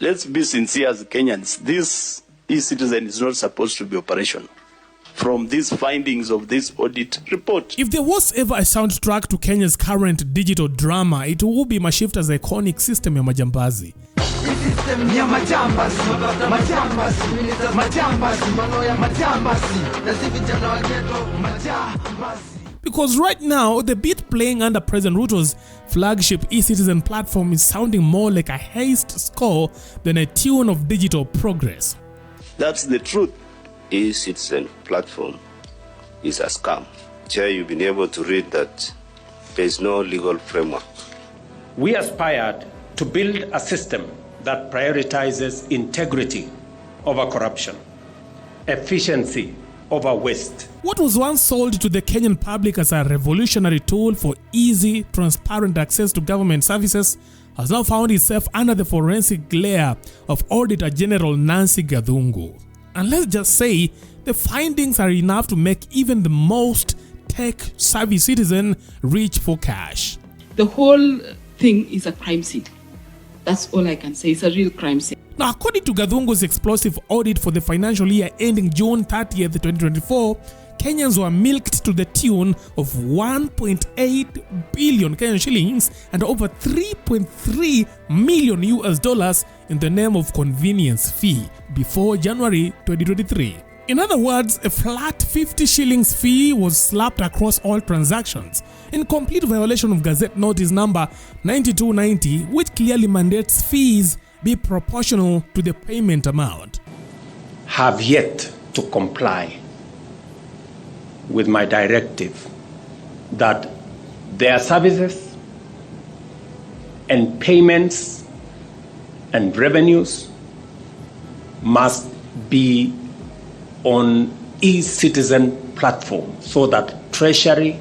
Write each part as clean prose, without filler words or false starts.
Let's be sincere as Kenyans. This eCitizen is not supposed to be operational from these findings of this audit report. If there was ever a soundtrack to Kenya's current digital drama, it would be Mashifta's iconic system ya majambazi. Because right now, the beat playing under President Ruto's flagship eCitizen platform is sounding more like a haste score than a tune of digital progress. That's the truth. eCitizen platform is a scam. Chair, you've been able to read that there is no legal framework. We aspired to build a system that prioritizes integrity over corruption, efficiency over waste. What was once sold to the Kenyan public as a revolutionary tool for easy, transparent access to government services has now found itself under the forensic glare of Auditor General Nancy Gathungu. And let's just say, the findings are enough to make even the most tech-savvy citizen reach for cash. The whole thing is a crime scene. That's all I can say. It's a real crime scene. Now, according to Gathungu's explosive audit for the financial year ending June 30th, 2024, Kenyans were milked to the tune of 1.8 billion Kenyan shillings and over 3.3 million US dollars in the name of convenience fee before January 2023. In other words, a flat 50 shillings fee was slapped across all transactions, in complete violation of Gazette Notice number 9290, which clearly mandates fees be proportional to the payment amount. Have yet to comply with my directive that their services and payments and revenues must be on eCitizen platform so that Treasury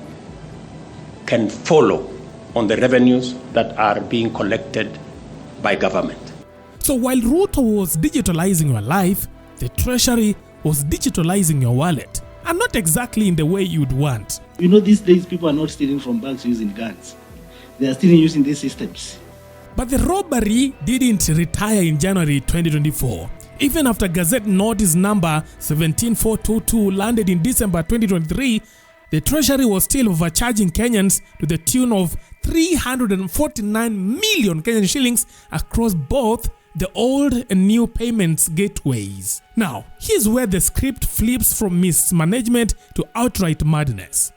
can follow on the revenues that are being collected by government. So while Ruto was digitalizing your life, the Treasury was digitalizing your wallet. And not exactly in the way you'd want. You know, these days people are not stealing from banks using guns. They are stealing using these systems. But the robbery didn't retire in January 2024. Even after Gazette Notice number 17422 landed in December 2023, the Treasury was still overcharging Kenyans to the tune of 349 million Kenyan shillings across both the old and new payments gateways. Now, here's where the script flips from mismanagement to outright madness.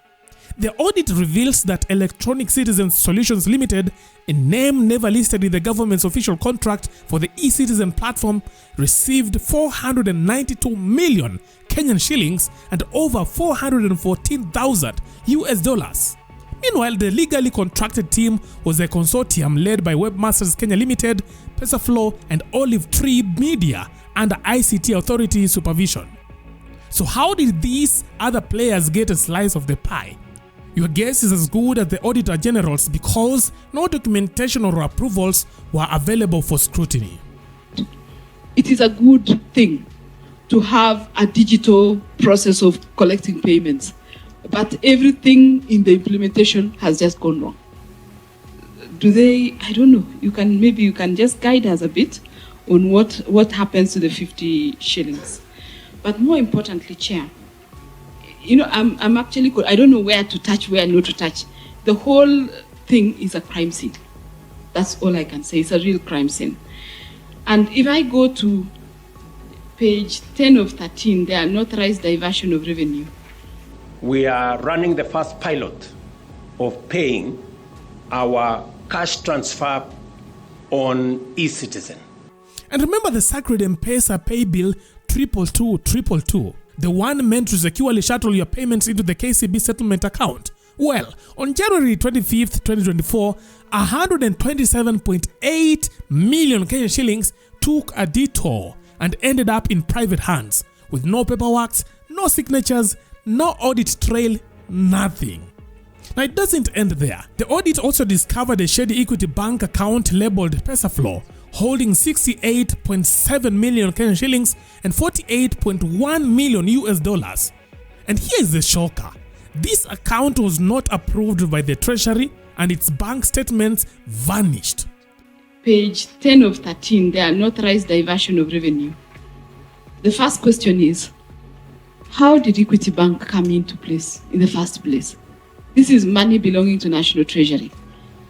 The audit reveals that Electronic Citizen Solutions Limited, a name never listed in the government's official contract for the eCitizen platform, received 492 million Kenyan shillings and over 414,000 US dollars. Meanwhile, the legally contracted team was a consortium led by Webmasters Kenya Limited, MPESA and Olive Tree Media under ICT Authority supervision. So how did these other players get a slice of the pie? Your guess is as good as the Auditor General's because no documentation or approvals were available for scrutiny. It is a good thing to have a digital process of collecting payments, but everything in the implementation has just gone wrong. I don't know, maybe you can just guide us a bit on what happens to the 50 shillings. But more importantly, Chair, I'm actually, I don't know where to touch, where not to touch. The whole thing is a crime scene. That's all I can say. It's a real crime scene. And if I go to page 10 of 13, the unauthorized diversion of revenue. We are running the first pilot of paying our cash transfer on eCitizen. And remember the sacred MPESA pay bill 22222, the one meant to securely shuttle your payments into the KCB settlement account. Well, on January 25th, 2024, 127.8 million Kenyan shillings took a detour and ended up in private hands with no paperwork, no signatures, no audit trail, nothing. Now it doesn't end there. The audit also discovered a shady Equity Bank account labeled MPESA holding 68.7 million Kenyan shillings and 48.1 million US dollars. And here's the shocker. This account was not approved by the Treasury and its bank statements vanished. page 10 of 13, the unauthorized diversion of revenue. The first question is, how did Equity Bank come into place in the first place? This is money belonging to National Treasury.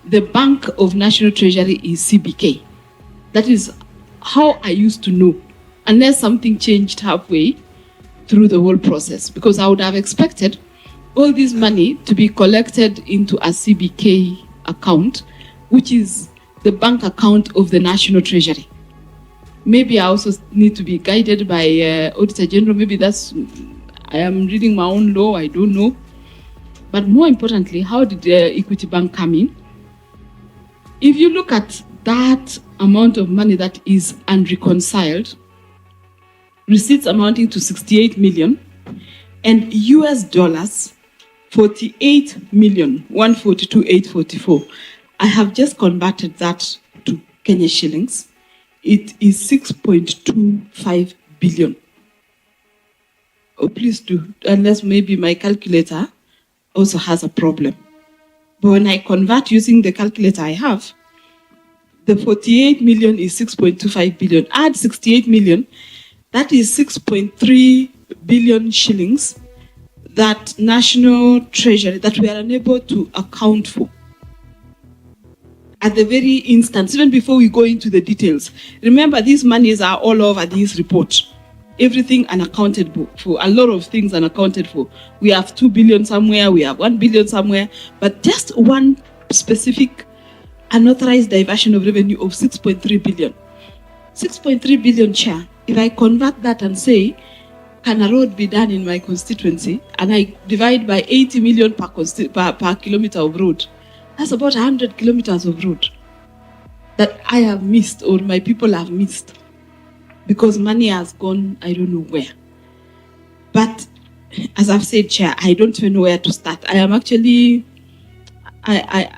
The Bank of National Treasury is CBK. That is how I used to know, unless something changed halfway through the whole process, because I would have expected all this money to be collected into a CBK account, which is the bank account of the National Treasury. Maybe I also need to be guided by Auditor General. Maybe I am reading my own law, I don't know. But more importantly, how did Equity Bank come in? If you look at that amount of money that is unreconciled, receipts amounting to 68 million, and US dollars 48,142,844. I have just converted that to Kenya shillings. It is 6.25 billion. Oh, please do, unless maybe my calculator also has a problem. But when I convert using the calculator I have, the 48 million is 6.25 billion. Add 68 million, that is 6.3 billion shillings that National Treasury, that we are unable to account for. At the very instance, even before we go into the details, remember these monies are all over this report. Everything unaccounted for, a lot of things unaccounted for. We have 2 billion somewhere, we have 1 billion somewhere, but just one specific unauthorized diversion of revenue of 6.3 billion. 6.3 billion, Chair. If I convert that and say, can a road be done in my constituency, and I divide by 80 million per kilometer of road, that's about 100 kilometers of road that I have missed, or my people have missed, because money has gone, I don't know where. But as I've said, Chair, I don't even know where to start. I am actually, I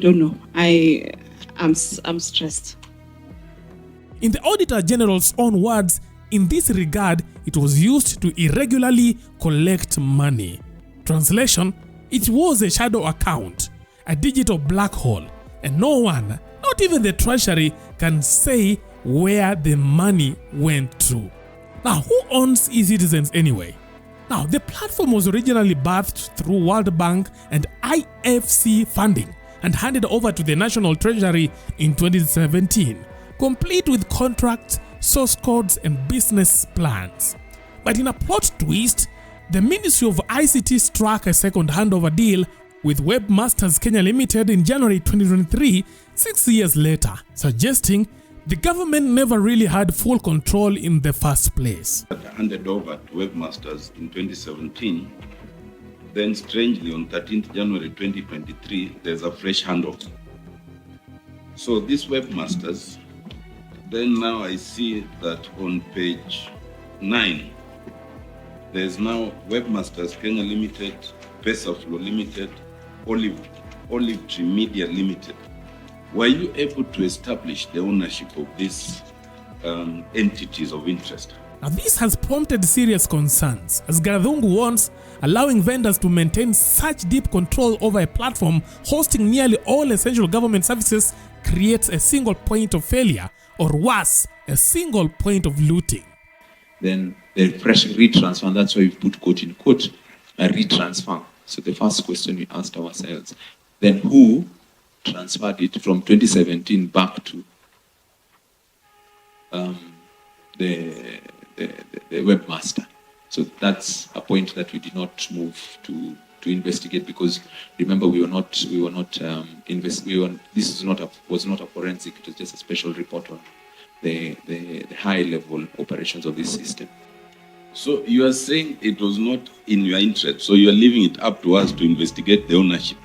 don't know. I'm stressed. In the Auditor General's own words, in this regard, it was used to irregularly collect money. Translation, it was a shadow account, a digital black hole, and no one, not even the Treasury, can say where the money went to. Now, who owns eCitizens anyway? Now, the platform was originally birthed through World Bank and IFC funding and handed over to the National Treasury in 2017, complete with contracts, source codes, and business plans. But in a plot twist, the Ministry of ICT struck a second handover deal with Webmasters Kenya Limited in January 2023, 6 years later, suggesting the government never really had full control in the first place. Handed over to Webmasters in 2017. Then strangely on 13th January 2023, there's a fresh handover. So this Webmasters, then now I see that on page 9, there's now Webmasters Kenya Limited, MPESA Flow Limited, Olive Tree Media Limited. Were you able to establish the ownership of these entities of interest? Now this has prompted serious concerns, as Garadhungu warns allowing vendors to maintain such deep control over a platform hosting nearly all essential government services creates a single point of failure, or worse, a single point of looting. Then the fresh retransfer, and that's why we put quote in quote, a retransfer. So the first question we asked ourselves, then who transferred it from 2017 back to the webmaster? So that's a point that we did not move to investigate, because remember this was not a forensic, it was just a special report on the high level operations of this system. So you are saying it was not in your interest, so you are leaving it up to us to investigate the ownership,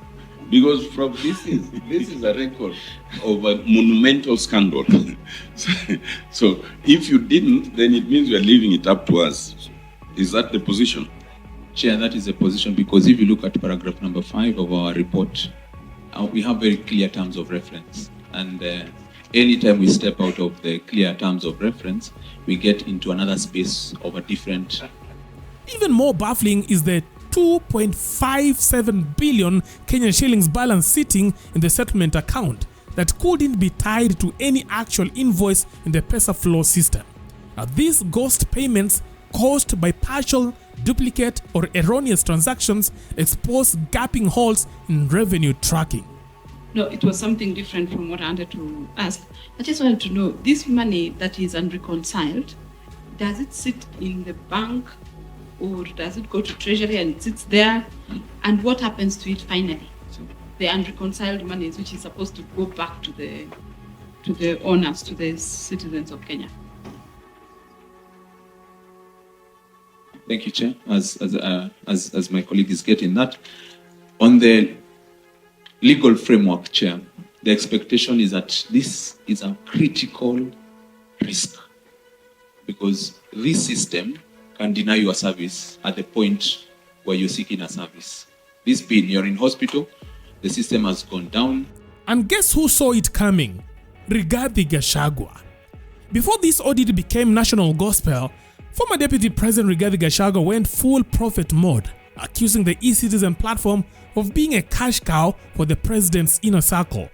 because from this is a record of a monumental scandal. So if you didn't, then it means you are leaving it up to us. Is that the position? Chair, that is the position, because if you look at paragraph number 5 of our report, we have very clear terms of reference, and anytime we step out of the clear terms of reference, we get into another space of a different. Even more baffling is the 2.57 billion Kenyan shillings balance sitting in the settlement account that couldn't be tied to any actual invoice in the MPESA flow system. Now, these ghost payments caused by partial, duplicate, or erroneous transactions expose gaping holes in revenue tracking. No, it was something different from what I wanted to ask. I just wanted to know, this money that is unreconciled, does it sit in the bank or does it go to Treasury and it sits there? And what happens to it finally? The unreconciled monies, which is supposed to go back to the owners, to the citizens of Kenya. Thank you, Chair. As my colleague is getting that, on the legal framework, Chair, the expectation is that this is a critical risk because this system can deny you a service at the point where you're seeking a service. This being, you're in hospital, the system has gone down. And guess who saw it coming? Rigathi Gachagua. Before this audit became national gospel, former Deputy President Rigathi Gachagua went full prophet mode, accusing the eCitizen platform of being a cash cow for the president's inner circle.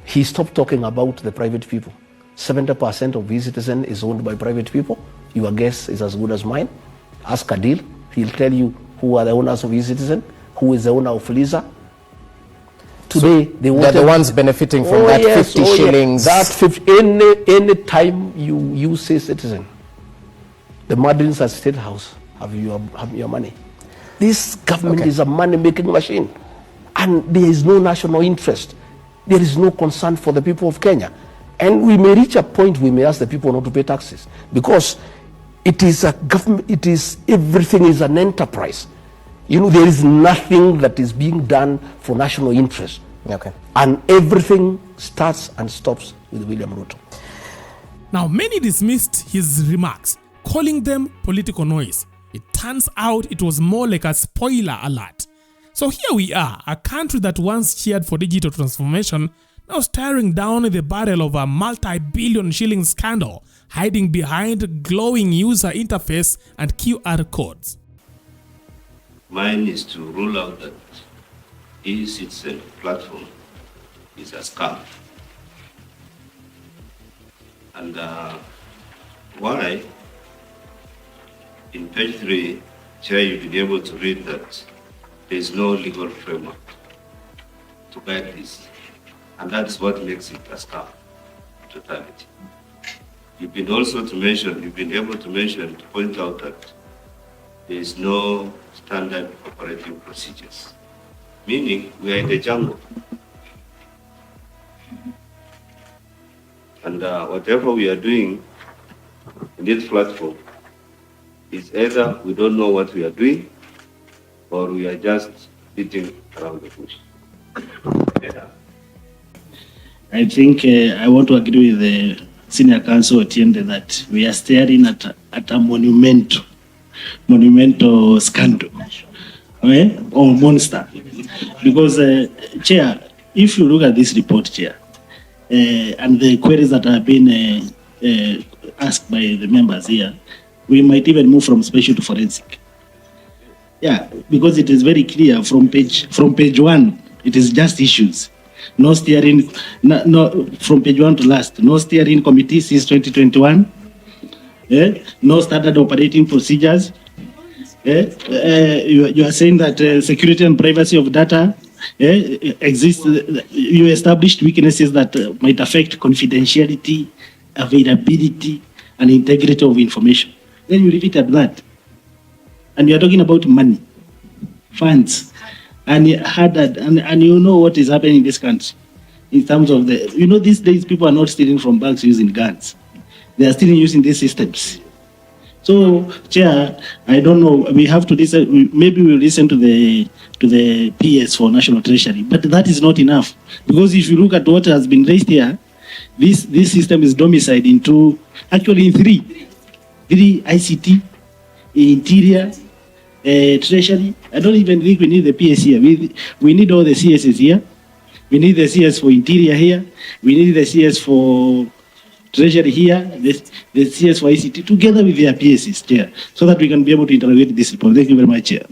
He stopped talking about the private people. 70% of eCitizen is owned by private people. Your guess is as good as mine. Ask Adil, he'll tell you who are the owners of eCitizen, who is the owner of Lisa. Today, so they're the ones benefiting from that 50 shillings. That 50, any time you use eCitizen, the Madrins at State House have your money. This government is a money-making machine, and there is no national interest. There is no concern for the people of Kenya. And we may reach a point we may ask the people not to pay taxes because it is a government, everything is an enterprise. You know, there is nothing that is being done for national interest. Okay. And everything starts and stops with William Ruto. Now, many dismissed his remarks, calling them political noise. It turns out it was more like a spoiler alert. So here we are, a country that once cheered for digital transformation, now staring down the barrel of a multi-billion-shilling scandal, hiding behind glowing user interface and QR codes. Mine is to rule out that eCitizen platform is a scam. And why? In page 3, Chair, you've been able to read that there is no legal framework to guide this. And that's what makes it a scam, totality. You've been able to point out that there is no standard operating procedures, meaning we are in the jungle. And whatever we are doing in this platform is either we don't know what we are doing or we are just beating around the bush. Yeah. I think I want to agree with the Senior Counsel Otiende that we are staring at a monumental scandal, okay? Or monster. Because, Chair, if you look at this report, Chair, and the queries that have been asked by the members here, we might even move from special to forensic. Yeah, because it is very clear from page 1, it is just issues. No steering, no, from page 1 to last, no steering committee since 2021. No standard operating procedures. You are saying that security and privacy of data exists. You established weaknesses that might affect confidentiality, availability, and integrity of information. Then you leave it at that. And you are talking about money, funds, and you know what is happening in this country in terms of these days people are not stealing from banks using guns. They are still using these systems. So, Chair, I don't know. We have to listen. Maybe we'll listen to the PS for National Treasury, but that is not enough because if you look at what has been raised here, this system is domiciled into actually in three ICT, Interior, Treasury. I don't even think we need the PS here. We need all the CSs here. We need the CS for Interior here. We need the CS for Treasury here, the CS for ICT, together with their PSs, Chair, so that we can be able to interrogate this report. Thank you very much, Chair.